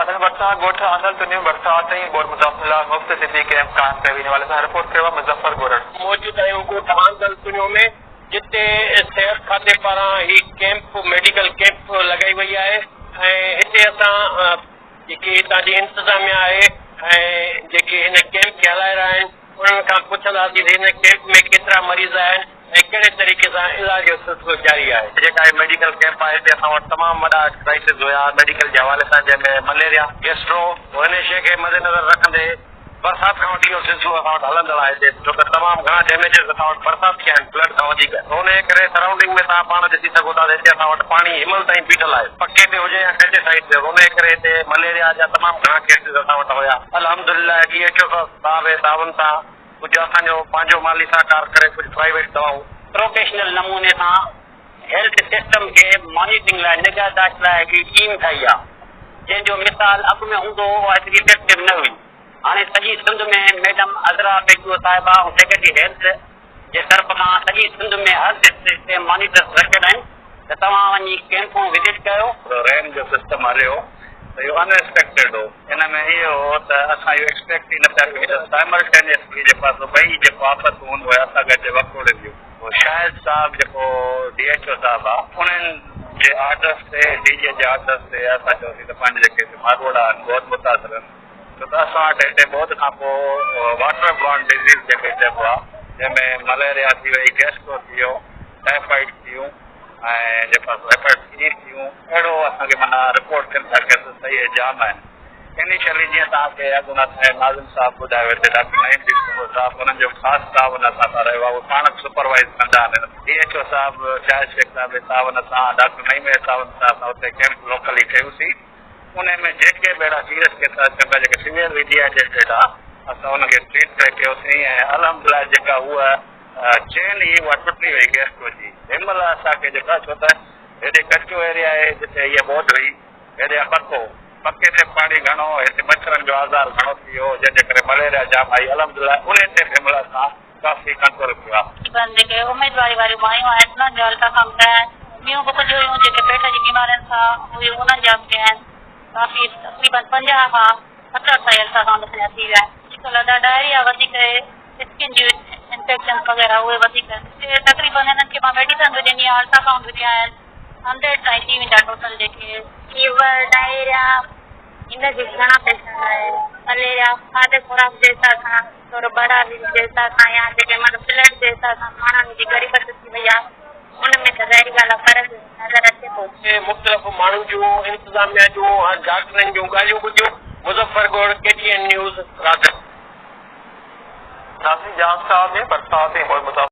आदल बरसात गोठ आदल दुनिया बरसात ही बोर्ड मुजफ्फरला मुफ्त सिद्दी कैंप कायम करने वाले से रिपोर्ट करवा मुजफ्फर गोरड़ मौजूद आहियूं गोठ आदल दुनिया में जिते सिहत खाते पारां ही कैंप मेडिकल कैंप लगाई वई आहे ऐं हिते असां जेके हितां जी इंतिज़ामिया आहे ऐं जेके हिन कैंप खे हलाए रहिया आहिनि उन्हनि खां पुछंदासीं त हिन कैंप में केतिरा मरीज़ आहिनि ऐं कहिड़े तरीक़े सां इलाज जो सिलसिलो जारी आहे। जेका मेडिकल कैंप आहे हिते असां वटि तमामु वॾा क्राइसिस हुया मेडिकल जे हवाले सां जंहिंमें मलेरिया गैस्ट्रो हिन शइ खे मद्देनज़र रखंदे बरसाति खां वठी इहो सिलसिलो असां वटि हलंदड़ आहे हिते छो त तमामु घणा डैमेजिस असां वटि बरसाति थिया आहिनि फ्लड खां वधीक हुन करे सराउंडिंग में तव्हां पाण ॾिसी सघो था हिते असां वटि पाणी हिमल ताईं बीठल आहे पके ते हुजे या कचे साइड ते हुन करे हिते मलेरिया जा तमामु घणा केसिस असां वटि हुया अल्हम्दुलिल्लाह DHO साहब जे तावन सां कुझु असांजो पंहिंजो माली साकार करे कुझु प्राइवेट दवाऊं प्रोफेशनल नमूने सां हेल्थ सिस्टम खे मॉनिटरिंग लाइ निगहदाश्त लाइ हिकिड़ी टीम ठाही आहे जंहिंजो मिसाल अॻु में हूंदो हो एतिरी इफेक्टिव न हुई। हाणे सॼी सिंध में मैडम अज़रा बेगू साहिबा ऐं सेक्रेटरी हेल्थ जे तरफ़ खां सॼी सिंध में हर डिस्ट्रिक्ट ते मॉनिटर्स रखियल आहिनि त तव्हां वञी कैंपूं विज़िट कयो। रेन जो सिस्टम हलियो त इहो अनएक्सपेक्टेड हो हिन में इहो हो त असां इहो एक्सपेक्ट ई न पिया कयूं त साइमल्टेनियसली जेको ॿई जेको आफ़त हूंदो आहे असां गॾु वकोड़े थियूं शायदि साहब जेको DHO साहब आहे उन्हनि जे आर्डर्स ते DG जे आर्डर्स ते असां चयोसीं त पंहिंजे जेके मारवाड़ा आहिनि बहुत मुतासिर आहिनि छो त असां वटि हिते बहुत खां पोइ वाटर बॉर्न डिज़ीज़ जेके चइबो आहे जंहिंमें मलेरिया थी वई गैस्ट्रो थी वियो टाइफाइड थियूं ऐं जेका हेपेटाइटिस थियूं अहिड़ो असांखे माना रिपोर्ट थियनि था केस सही जाम आहिनि। इनिशियली जीअं तव्हांखे अॻु नाज़िम साहब ॿुधायो हिते डॉक्टर नईम साहब उन्हनि जो ख़ासि तावन असां सां रहियो आहे उहे पाण सुपरवाइज़ कंदा आहिनि DHO साहब शाहिद शेख साहब जे तावन सां डॉक्टर नईम तावन सां असां हुते कैंप लोकली कयोसीं उन में जेके बि अहिड़ा सीरियस केस चङा जेके सीवियर डिहाइड्रेटेड आहे असां हुनखे ट्रीट करे कयोसीं ऐं अल्हम्दुलिल्लाह जेका उहा चेन ई उहा टुटी वई गैस्ट्रो जी हिन महिल असांखे जेका छो त हेॾे कचो एरिया आहे जिते इहा बोट हुई हेॾे पके ते पाणी घणो हिते मच्छरनि जो आज़ार घणो थी वियो जंहिंजे करे मलेरिया जाम आई अल्हम्दुलिल्लाह उन ते हिन महिल असां काफ़ी कंट्रोल कयो आहे। जेके उमेदवारी वारियूं मायूं आहिनि उन्हनि जो अल्ट्रासाउंड कराइण ॿियूं बि कुझु हुयूं जेके पेट जी बीमारियुनि सां उहे उन्हनि जा बि आहिनि काफ़ी तक़रीबन 50 खां 70 ताईं अल्ट्रासाउंड असांजा थी विया आहिनि। अॼुकल्ह डायरिया वधीक स्किन जी इंफेक्शन वग़ैरह उहे वधीक तक़रीबन हिननि खे मां मेडिसन बि ॾिनी आहे अल्ट्रासाउंड बि ॾिया आहिनि 100 ताईं थी वेंदा टोटल जेके फीवर डायरिया इनके घना पेशेंट आए मलेरिया खाद्य खुराक जैसा था थोड़ा बड़ा भी जैसा था यहाँ के मतलब फ्लड जैसा था मानव जी गरीबत थी भैया उनमें तो ज़ाहिर ॻाल्हि आहे फ़र्क़ु नज़र अचे थो। मुख़्तलिफ़ माण्हुनि जूं इंतिज़ामिया जूं डॉक्टरनि जूं ॻाल्हियूं ॿुधियूं मुज़फ़्फ़रगढ़ KTN न्यूज़ रात। नाज़रीन जाम साहब ने बरसात